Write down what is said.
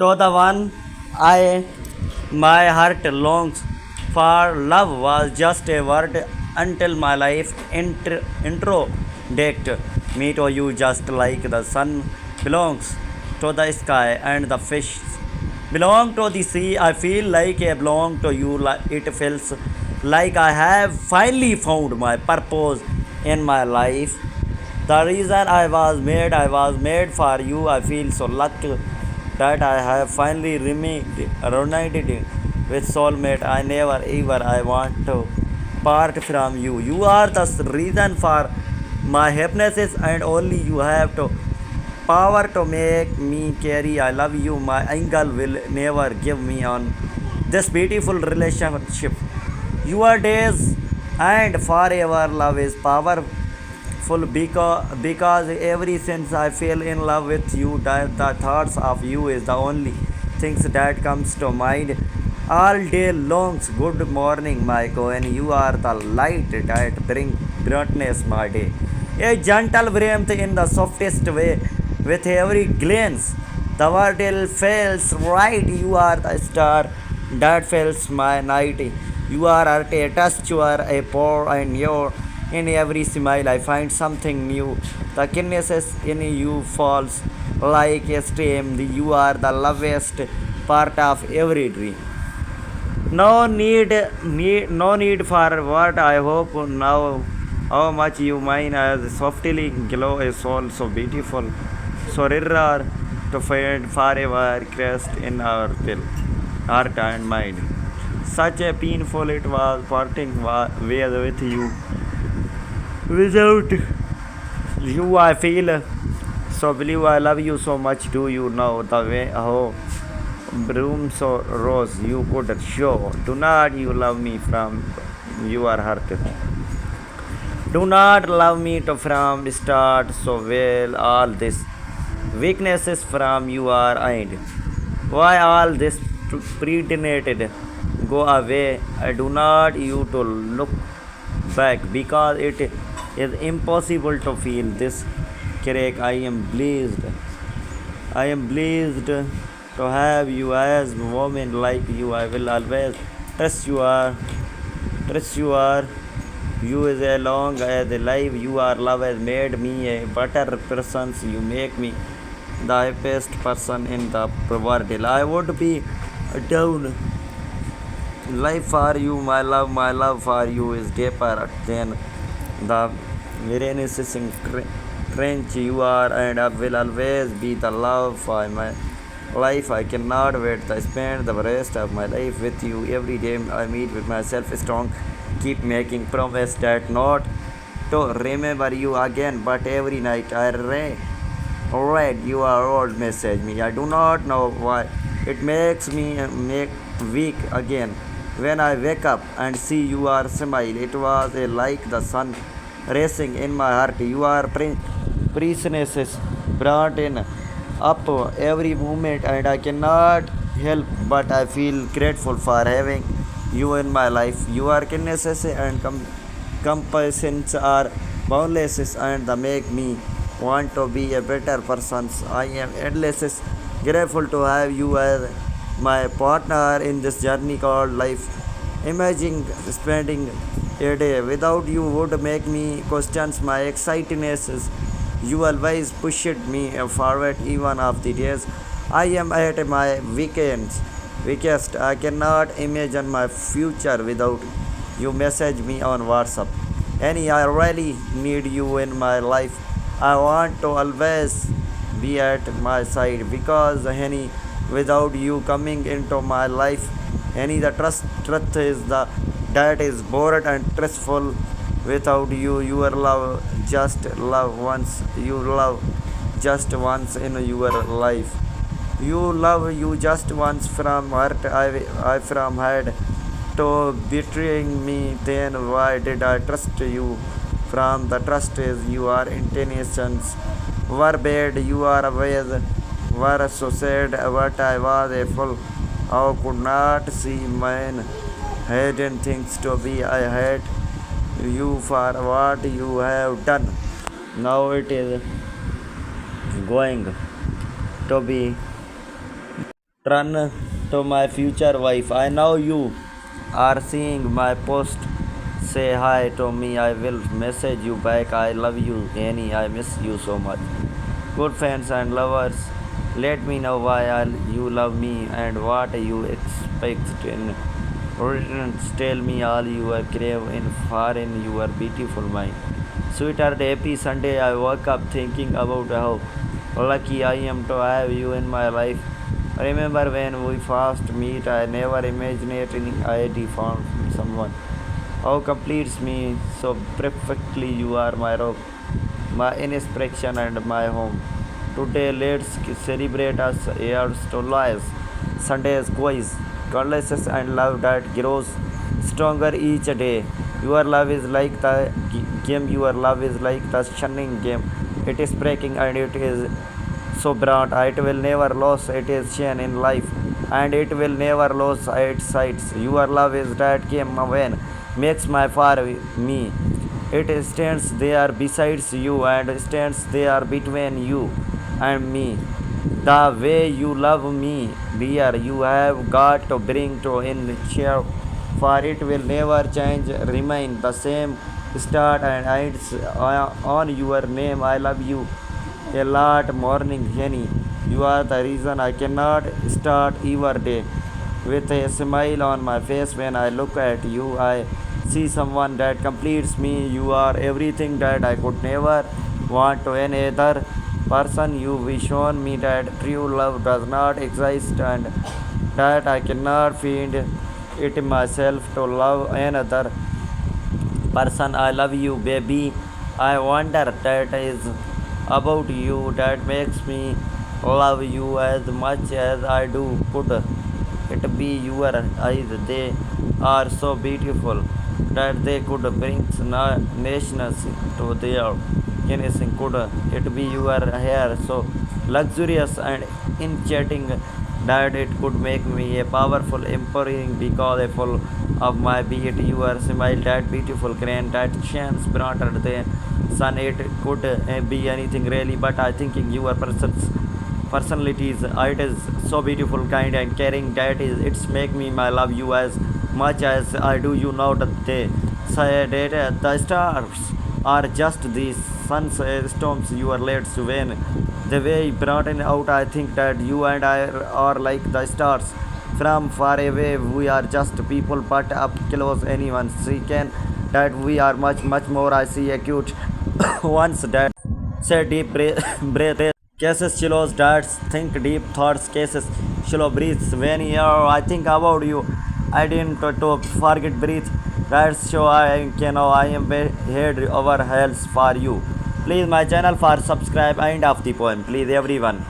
To the one I my heart longs for love was just a word until my life introduced me to you just like the sun belongs to the sky and the fish belong to the sea. I feel like I belong to you. It feels like I have finally found my purpose in my life. The reason I was made for you. I feel so lucky that I have finally reunited with soulmate. I never ever I want to part from you. You are the reason for my happiness and only you have to power to make me carry. I love you. My angel will never give me on this beautiful relationship. Your days and forever love is powerful because every since I fell in love with you, that the thoughts of you is the only things that comes to mind all day longs. Good morning, my queen. You are the light that bring brightness my day. A gentle warmth in the softest way with every glance. The world feels right. You are the star that fills my night. You are a touch, you are a pour, and your in every smile I find something new. The kindness in you falls like a stream. You are the loveliest part of every dream. No need for what I hope now. How much you mine as softly glow a soul so beautiful, so rare to find forever crest in our heart and mind. Such a painful it was parting with you. Without you, I feel so blue. I love you so much. Do you know the way how bloom so rose you could show? Do not you love me from your heart? Do not love me to from start so well. All this weaknesses from your end. Why all this predestinated? Go away. I do not you to look back because it is impossible to feel this crack. I am blessed to have you as woman like you. I will always trust you are trust you are you is as long as alive. You are love has made me a better person. You make me the happiest person in the world. I would be down life for you, my love for you is deeper than the Renaissance trench you are, and I will always be the love for my life. I cannot wait to spend the rest of my life with you. Every day I meet with myself strong, keep making promise that not to remember you again, but every night I read your old message me. I do not know why it makes me make weak again. When I wake up and see your smile, it was like the sun racing in my heart. Your preciousness brought in up every moment, and I cannot help but I feel grateful for having you in my life. Your kindness and compassion are boundless, and they make me want to be a better person. I am endless grateful to have you as my partner in this journey called life. Imagine spending a day without you would make me question my excitedness. You always pushed me forward even of the days I am at my weakest. I cannot imagine my future without you. Message me on WhatsApp. Any, I really need you in my life. I want to always be at my side because any without you coming into my life, any the truth is the that is bored and stressful without you. Your love just love once. You love just once in your life. You love you just once from heart. I from head to betraying me. Then why did I trust you? From the trust is your intentions were bad. You are always were so sad, but I was a fool. I could not see mine hidden things to be. I hate you for what you have done. Now it is going to be Turn to my future wife. I know you are seeing my post. Say hi to me. I will message you back. I love you, Annie. I miss you so much. Good friends and lovers, let me know why you love me and what you expect in return. Tell me all you crave in far in your beautiful mind. Sweetheart, happy Sunday. I woke up thinking about how lucky I am to have you in my life. Remember when we first meet, I never imagined I'd found someone how completes me so perfectly. You are my rock, my inspiration and my home. Today let's celebrate us years to lives. Sunday's quiz, godlessness and love that grows stronger each day. Your love is like the game, your love is like the shunning game. It is breaking and it is so broad, it will never lose its shine in life, and it will never lose its sights. Your love is that game when makes my far me. It stands there besides you and stands there between you and me. The way you love me, dear, you have got to bring to in share, for it will never change, remain the same. Start and ends on your name. I love you a lot, morning, Jenny. You are the reason I cannot start your day with a smile on my face. When I look at you, I see someone that completes me. You are everything that I could never want to any other person. You have shown me that true love does not exist and that I cannot find it myself to love another person. I love you, baby. I wonder that is about you that makes me love you as much as I do. Could it be your eyes? They are so beautiful that they could bring nations to their kissing. Could it be your hair so luxurious and enchanting that it could make me a powerful empowering because full of my beauty? Your smile that beautiful grand that shines brighter than sun. It could be anything really, but I thinking your personalities, it is so beautiful, kind and caring that is it's make me my love you as much as I do. You know that they say that the stars are just these sunstorms you are led to when the way brought in out. I think that you and I are like the stars from far away. We are just people, but up close anyone see can that we are much more. I see acute ones that say deep breath cases chillos that think deep thoughts cases shallow breathes when I think about you. I didn't to forget breathe. That's so I can know I am head over heels for you. Please my channel for subscribe. End of the poem, please everyone.